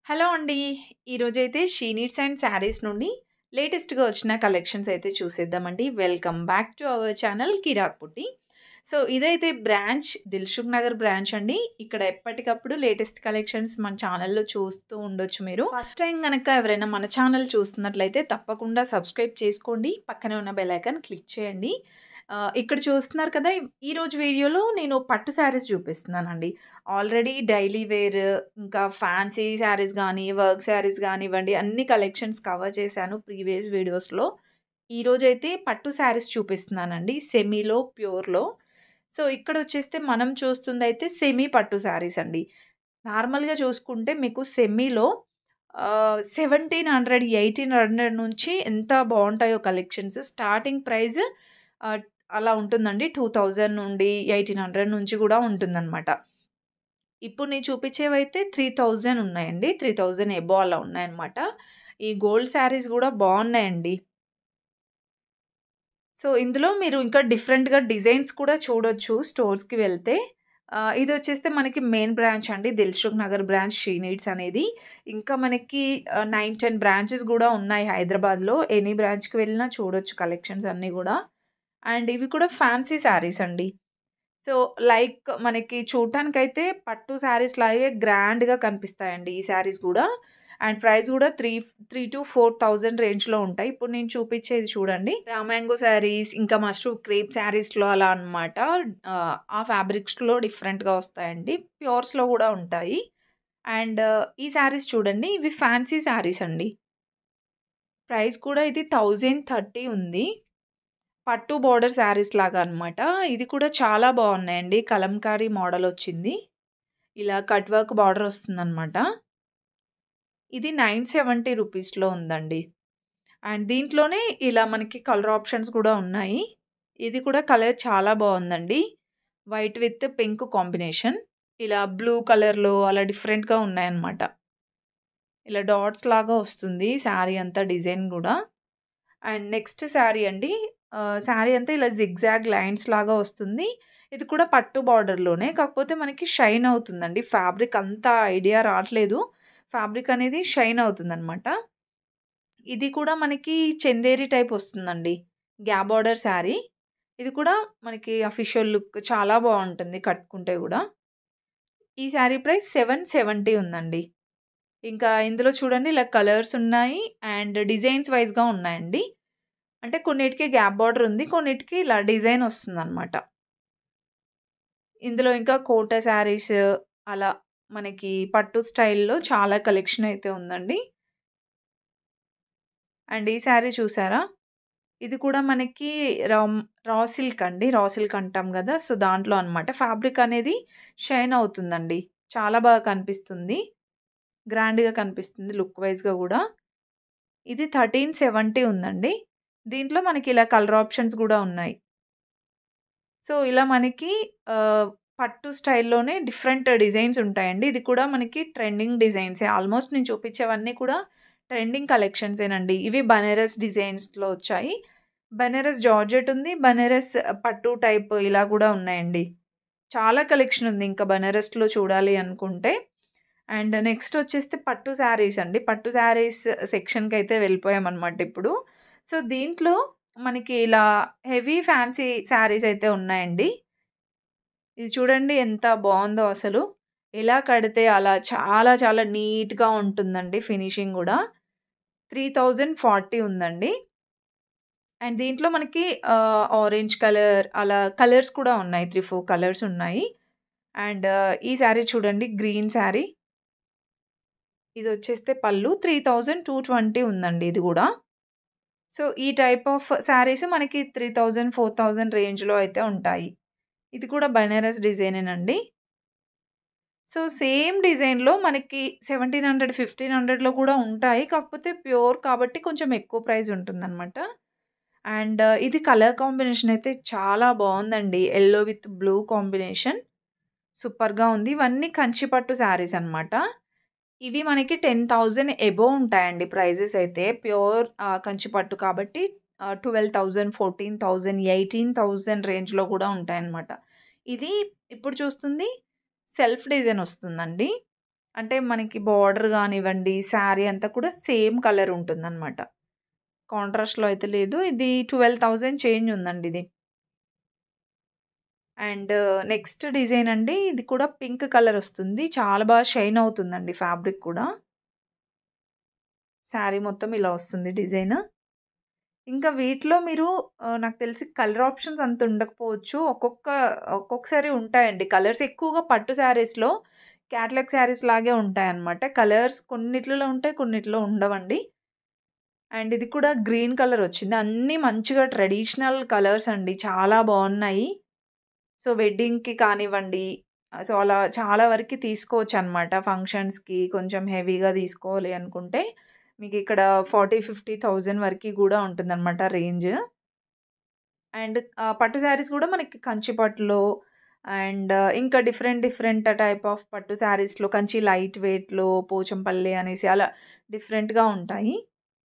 Hello అండి. ఈరోజైతే she needs and saris నుండి లేటెస్ట్‌గా వచ్చిన కలెక్షన్స్ అయితే చూసేద్దామండి. Welcome back to our channel Kiraak Putti. So, ఇదైతే బ్రాంచ్ దిల్‌సుఖ్ నగర్ బ్రాంచ్ అండి. ఇక్కడ ఎప్పటికప్పుడు లేటెస్ట్ కలెక్షన్స్ మన ఛానల్‌లో చూస్తూ ఉండొచ్చు మీరు. ఫస్ట్ టైమ్ గనక ఎవరైనా మన ఛానల్ చూస్తున్నట్లయితే తప్పకుండా సబ్స్క్రైబ్ చేసుకోండి. పక్కనే ఉన్న బెల్ ఐకాన్ క్లిక్ చేయండి. ఇక్కడ చూస్తున్నారు కదా! ఈరోజు వీడియోలో నేను పట్టు శారీస్ చూపిస్తున్నానండి. ఆల్రెడీ డైలీ వేర్ ఇంకా ఫ్యాన్సీ శారీస్ గానీ, వర్క్ శారీస్ గానివ్వండి, అన్ని కలెక్షన్స్ కవర్ చేశాను ప్రీవియస్ వీడియోస్‌లో. ఈరోజైతే పట్టు శారీస్ చూపిస్తున్నానండి. సెమీలో, ప్యూర్‌లో. సో, ఇక్కడొచ్చేస్తే మనం చూస్తుందయితే సెమీ పట్టు శారీస్ అండి. నార్మల్‌గా చూసుకుంటే మీకు సెమీలో 1700, 1800 నుంచి ఎంత బావుంటాయో కలెక్షన్స్. స్టార్టింగ్ ప్రైస్ ఆహ్, అలా ఉంటుందండి. 2000 నుండి 1800 నుంచి గూడా ఉంటుందనమాట. ఇప్పుడు నేను చూపించేవైతే 3000 ఉన్నాయండి. 3000 అబోవ్ అలా ఉన్నాయన్నమాట. ఈ గోల్డ్ శారీస్ గూడా బావున్నాయండి. సో, ఇందులో మీరు ఇంకా డిఫరెంట్‌గా డిజైన్స్ కూడా చూడొచ్చు స్టోర్స్‌కి వెళ్తే. ఇదొచ్చేస్తే మనకి మెయిన్ బ్రాంచ్ అండి. Dilsukh Nagar branch she needs అనేది. ఇంకా మనకి 9, 10 బ్రాంచెస్ గూడా ఉన్నాయి హైదరాబాద్‌లో. ఎనీ బ్రాంచ్‌కి వెళ్ళినా చూడొచ్చు కలెక్షన్స్ అన్నీ గూడా. అండ్ ఇవి కూడా ఫ్యాన్సీ శారీస్ అండి. సో, లైక్ మనకి చూడటానికైతే పట్టు శారీస్ లాగే గ్రాండ్‌గా కనిపిస్తాయండి ఈ శారీస్ గూడా. అండ్ ప్రైస్ గూడా 3,000-4,000 రేంజ్‌లో ఉంటాయి. ఇప్పుడు నేను చూపించేది చూడండి. రామాంగో శారీస్, ఇంకా మష్రూమ్ క్రేప్ శారీస్‌లో అలా అన్నమాట. ఆ ఫ్యాబ్రిక్స్‌లో డిఫరెంట్‌గా వస్తాయండి. ప్యూర్స్‌లో గూడా ఉంటాయి. అండ్ ఈ శారీస్ చూడండి. ఇవి ఫ్యాన్సీ శారీస్ అండి. ప్రైస్ కూడా ఇది 1030 ఉంది. పట్టు బోర్డర్ శారీస్ లాగా అన్నమాట. ఇది కూడా చాలా బావున్నాయండి. కలంకారీ మోడలొచ్చింది. ఇలా కట్ వర్క్ బార్డర్ వస్తుందన్నమాట. ఇది 970 రూపీస్‌లో ఉందండి. అండ్ దీంట్లోనే ఇలా మనకి కలర్ ఆప్షన్స్ కూడా ఉన్నాయి. ఇది కూడా కలర్ చాలా బావుందండి. White with pink combination. ఇలా బ్లూ కలర్‌లో అలా డిఫరెంట్‌గా ఉన్నాయన్నమాట. ఇలా డాట్స్ లాగా వస్తుంది శారీ అంతా డిజైన్ గూడా. అండ్ నెక్స్ట్ శారీ అండి. శారీ అంతా ఇలా జిగ్‌జాగ్ లైన్స్ లాగా వస్తుంది. ఇది కూడా పట్టు బార్డర్‌లోనే. కాకపోతే మనకి షైన్ అవుతుందండి. ఫ్యాబ్రిక్ అంత ఐడియా రాట్లేదు. ఫ్యాబ్రిక్ అనేది షైన్ అవుతుందనమాట. ఇది కూడా మనకి చందేరి టైప్ వస్తుందండి. Gap border sari. ఇది కూడా మనకి అఫీషియల్ లుక్ చాలా బావుంటుంది కట్టుకుంటే గూడా. ఈ శారీ ప్రైస్ 770 ఉందండి. ఇంకా ఇందులో చూడండి ఇలా కలర్స్ ఉన్నాయి. అండ్ డిజైన్స్ వైస్‌గా ఉన్నాయండి. అంటే కొన్నిటికి గ్యాప్ బార్డర్ ఉంది. కొన్నిటికి ఇలా డిజైన్ వస్తుందనమాట. ఇందులో ఇంకా కోట శారీస్ అలా మనకి పట్టు స్టైల్‌లో చాలా కలెక్షన్ అయితే ఉందండి. అండ్ ఈ శారీ చూసారా? ఇది కూడా మనకి రా సిల్క్ అండి. రా సిల్క్ అంటాం గదా! సో, దాంట్లో అనమాట. ఫ్యాబ్రిక్ అనేది షైన్ అవుతుందండి. చాలా బాగా కనిపిస్తుంది. గ్రాండ్‌గా కనిపిస్తుంది లుక్ వైస్‌గా గూడా. ఇది 1370 ఉందండి. దీంట్లో మనకి ఇలా కలర్ ఆప్షన్స్ గూడా ఉన్నాయి. సో, ఇలా మనకి పట్టు స్టైల్‌లోనే డిఫరెంట్ డిజైన్స్ ఉంటాయండి. ఇది కూడా మనకి ట్రెండింగ్ డిజైన్సే. ఆల్‌మోస్ట్ నేను చూపించేవన్నీ కూడా ట్రెండింగ్ కలెక్షన్సేనండి. ఇవి బనారస్ డిజైన్స్‌లో వచ్చాయి. బనారస్ జార్జెట్ ఉంది. బనారస్ పట్టు టైప్ ఇలా కూడా ఉన్నాయండి. చాలా కలెక్షన్ ఉంది ఇంకా బనారస్‌లో చూడాలి అనుకుంటే. అండ్ నెక్స్ట్ వచ్చేస్తే పట్టు శారీస్ అండి. పట్టు శారీస్ సెక్షన్‌కైతే వెళ్ళిపోయామన్నమాట ఇప్పుడు. సో, దీంట్లో మనకి ఇలా హెవీ ఫ్యాన్సీ శారీస్ అయితే ఉన్నాయండి. ఇది చూడండి ఎంత బావుందో అసలు. ఎలా కడితే అలా చాలా చాలా నీట్‌గా ఉంటుందండి ఫినిషింగ్ గూడా. 3040 ఉందండి. అండ్ దీంట్లో మనకి ఆరెంజ్ కలర్ అలా కలర్స్ కూడా ఉన్నాయి. 3, 4 కలర్స్ ఉన్నాయి. అండ్ ఈ శారీ చూడండి గ్రీన్ శారీ. ఇదొచ్చేస్తే పళ్ళు 3220 ఉందండి ఇది గూడా. సో, ఈ టైప్ ఆఫ్ శారీస్ మనకి 3000, 4000 రేంజ్‌లో అయితే ఉంటాయి. ఇది కూడా బనారస్ డిజైనేనండి. సో, సేమ్ డిజైన్‌లో మనకి 1700, 1500లో కూడా ఉంటాయి. కాకపోతే ప్యూర్ కాబట్టి కొంచెం ఎక్కువ ప్రైస్ ఉంటుందనమాట. అండ్ ఇది కలర్ కాంబినేషన్ అయితే చాలా బావుందండి. Yellow with blue combination. సూపర్‌గా ఉంది. ఇవన్నీ కంచి పట్టు శారీస్ అనమాట. ఇవి మనకి 10,000 అబోవ్ ఉంటాయండి ప్రైజెస్ అయితే. ప్యూర్ కంచి పట్టు కాబట్టి 12,000, 14,000, 18,000 రేంజ్‌లో కూడా ఉంటాయన్నమాట. ఇది ఇప్పుడు చూస్తుంది సెల్ఫ్ డిజైన్ వస్తుందండి. అంటే మనకి బార్డర్ గానివ్వండి, శారీ అంతా కూడా సేమ్ కలర్ ఉంటుందనమాట. కాంట్రాస్ట్‌లో అయితే లేదు. ఇది 12,000 చేంజ్ ఉందండి ఇది. అండ్ నెక్స్ట్ డిజైన్ అండి. ఇది కూడా పింక్ కలర్ ఒస్తుంది. చాలా బాగా షైన్ అవుతుందండి ఫ్యాబ్రిక్ కూడా. శారీ మొత్తం ఇలా వస్తుంది డిజైన్. ఇంకా వీటిలో మీరు నాకు తెలిసి కలర్ ఆప్షన్స్ అంత ఉండకపోవచ్చు. ఒక్కొక్కసారి ఉంటాయండి. కలర్స్ ఎక్కువగా పట్టు శారీస్‌లో క్యాటలాగ్ శారీస్ లాగే ఉంటాయన్నమాట. కలర్స్ కొన్నిట్లలో ఉంటాయి, కొన్నిట్లో ఉండవండి. అండ్ ఇది కూడా గ్రీన్ కలర్ వచ్చింది. అన్నీ మంచిగా ట్రెడిషనల్ కలర్స్ అండి. చాలా బావున్నాయి. సో, వెడ్డింగ్‌కి కానివ్వండి, సో, అలా చాలా వరకి తీసుకోవచ్చనమాట. ఫంక్షన్స్‌కి కొంచెం హెవీగా తీసుకోవాలి అనుకుంటే, మీకిక్కడ 40,000, 50,000 వరకి గూడా ఉంటుందనమాట రేంజ్. అండ్ పట్టు శారీస్ గూడా మనకి కంచి పట్టులో అండ్ ఇంకా డిఫరెంట్, డిఫరెంట్ టైప్ ఆఫ్ పట్టు శారీస్‌లో కంచి లైట్ వెయిట్‌లో, పోచంపల్లి అనేసి అలా డిఫరెంట్‌గా ఉంటాయి.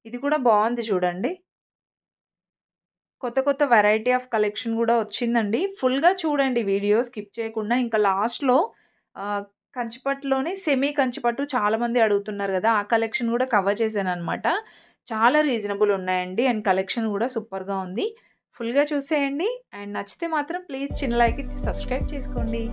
ఇది కూడా బావుంది చూడండి. కొత్త కొత్త వెరైటీ ఆఫ్ కలెక్షన్ గూడా వచ్చిందండి. ఫుల్‌గా చూడండి వీడియో స్కిప్ చేయకుండా. ఇంకా లాస్ట్‌లో ఆహ్, కంచిపట్టులోనే సెమీ కంచిపట్టు చాలామంది అడుగుతున్నారు గదా! ఆ కలెక్షన్ గూడా కవర్ చేశాననమాట. చాలా రీజనబుల్ ఉన్నాయండి. అండ్ కలెక్షన్ గూడా సూపర్‌గా ఉంది. ఫుల్‌గా చూసేయండి. అండ్ నచ్చితే మాత్రం ప్లీజ్ చిన్న లైక్ ఇచ్చి సబ్స్క్రైబ్ చేసుకోండి.